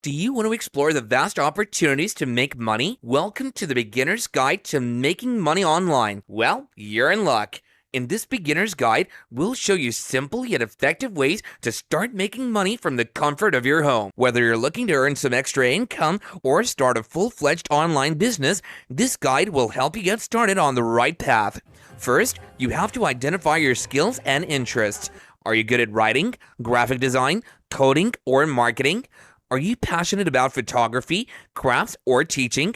Do you want to explore the vast opportunities to make money? Welcome to the Beginner's Guide to Making Money Online. Well, you're in luck. In this beginner's guide, we'll show you simple yet effective ways to start making money from the comfort of your home. Whether you're looking to earn some extra income or start a full-fledged online business, this guide will help you get started on the right path. First, you have to identify your skills and interests. Are you good at writing, graphic design, coding, or marketing? Are you passionate about photography, crafts, or teaching?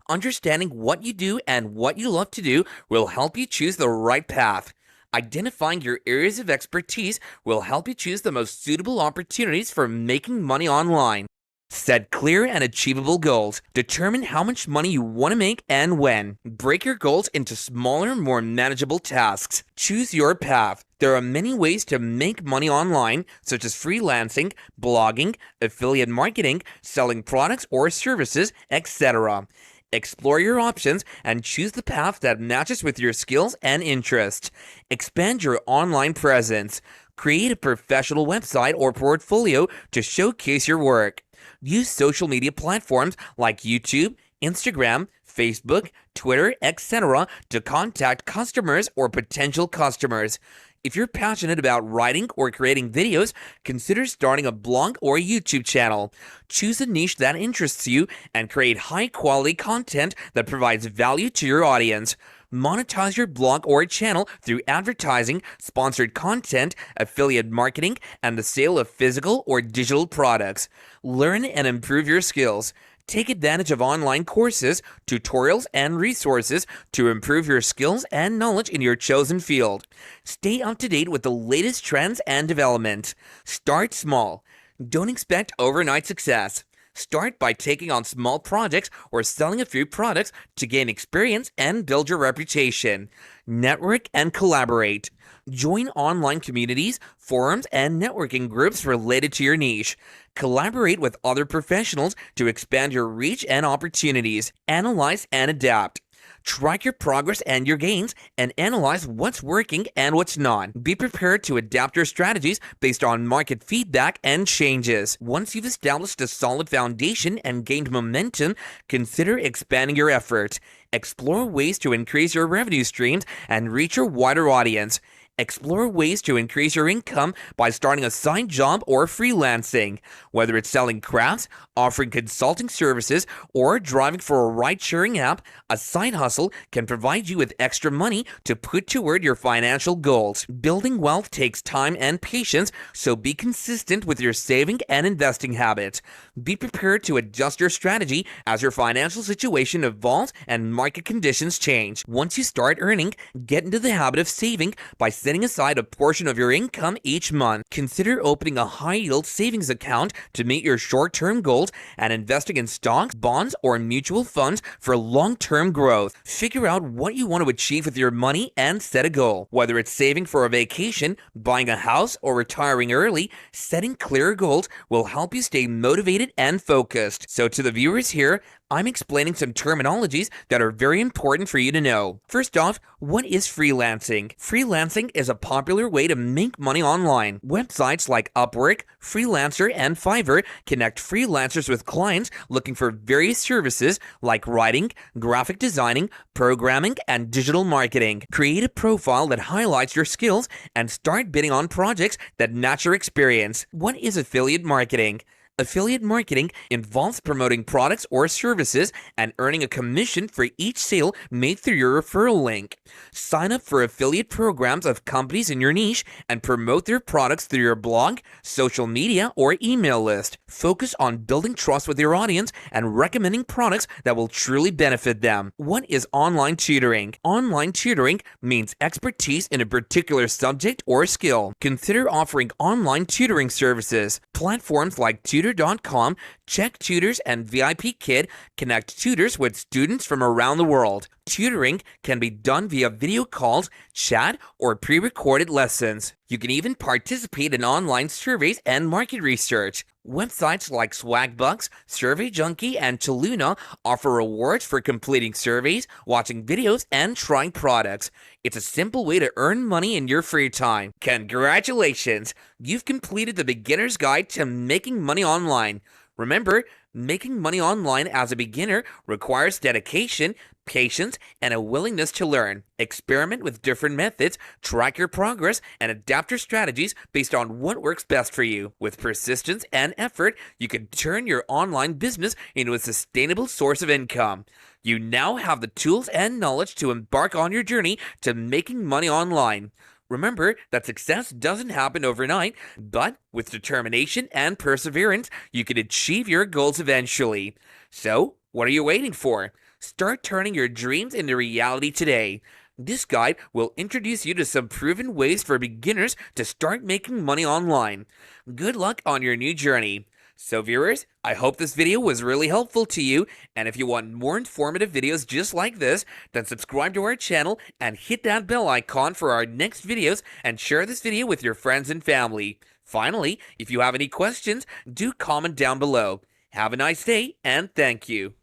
Understanding what you do and what you love to do will help you choose the right path. Identifying your areas of expertise will help you choose the most suitable opportunities for making money online. Set clear and achievable goals. Determine how much money you want to make and when. Break your goals into smaller, more manageable tasks. Choose your path. There are many ways to make money online, such as freelancing, blogging, affiliate marketing, selling products or services, etc. Explore your options and choose the path that matches with your skills and interests. Expand your online presence. Create a professional website or portfolio to showcase your work. Use social media platforms like YouTube, Instagram, Facebook, Twitter, etc. to contact customers or potential customers. If you're passionate about writing or creating videos, consider starting a blog or YouTube channel. Choose a niche that interests you and create high-quality content that provides value to your audience. Monetize your blog or channel through advertising, sponsored content, affiliate marketing, and the sale of physical or digital products. Learn and improve your skills. Take advantage of online courses, tutorials, and resources to improve your skills and knowledge in your chosen field. Stay up to date with the latest trends and development. Start small. Don't expect overnight success. Start by taking on small projects or selling a few products to gain experience and build your reputation. Network and collaborate. Join online communities, forums, and networking groups related to your niche. Collaborate with other professionals to expand your reach and opportunities. Analyze and adapt. Track your progress and your gains and analyze what's working and what's not. Be prepared to adapt your strategies based on market feedback and changes. Once you've established a solid foundation and gained momentum, consider expanding your efforts. Explore ways to increase your revenue streams and reach a wider audience. Explore ways to increase your income by starting a side job or freelancing. Whether it's selling crafts, offering consulting services, or driving for a ride-sharing app, a side hustle can provide you with extra money to put toward your financial goals. Building wealth takes time and patience, so be consistent with your saving and investing habits. Be prepared to adjust your strategy as your financial situation evolves and market conditions change. Once you start earning, get into the habit of saving by setting aside a portion of your income each month. Consider opening a high-yield savings account to meet your short-term goals and investing in stocks, bonds, or mutual funds for long-term growth. Figure out what you want to achieve with your money and set a goal. Whether it's saving for a vacation, buying a house, or retiring early, setting clear goals will help you stay motivated and focused. So to the viewers here, I'm explaining some terminologies that are very important for you to know. First off, what is freelancing? Freelancing is a popular way to make money online. Websites like Upwork, Freelancer, and Fiverr connect freelancers with clients looking for various services like writing, graphic designing, programming, and digital marketing. Create a profile that highlights your skills and start bidding on projects that match your experience. What is affiliate marketing? Affiliate marketing involves promoting products or services and earning a commission for each sale made through your referral link. Sign up for affiliate programs of companies in your niche and promote their products through your blog, social media, or email list. Focus on building trust with your audience and recommending products that will truly benefit them. What is online tutoring? Online tutoring means expertise in a particular subject or skill. Consider offering online tutoring services. Platforms like Tutor.com, Check Tutors, and VIP Kid connect tutors with students from around the world. Tutoring can be done via video calls, chat, or pre-recorded lessons. You can even participate in online surveys and market research. Websites like Swagbucks, Survey Junkie, and Toluna offer rewards for completing surveys, watching videos, and trying products. It's a simple way to earn money in your free time. Congratulations! You've completed the beginner's guide to making money online. Remember, making money online as a beginner requires dedication, patience, and a willingness to learn. Experiment with different methods, track your progress, and adapt your strategies based on what works best for you. With persistence and effort, you can turn your online business into a sustainable source of income. You now have the tools and knowledge to embark on your journey to making money online. Remember that success doesn't happen overnight, but with determination and perseverance, you can achieve your goals eventually. So, what are you waiting for? Start turning your dreams into reality today. This guide will introduce you to some proven ways for beginners to start making money online. Good luck on your new journey. So viewers, I hope this video was really helpful to you, and if you want more informative videos just like this, then subscribe to our channel and hit that bell icon for our next videos, and share this video with your friends and family. Finally, if you have any questions, do comment down below. Have a nice day, and thank you.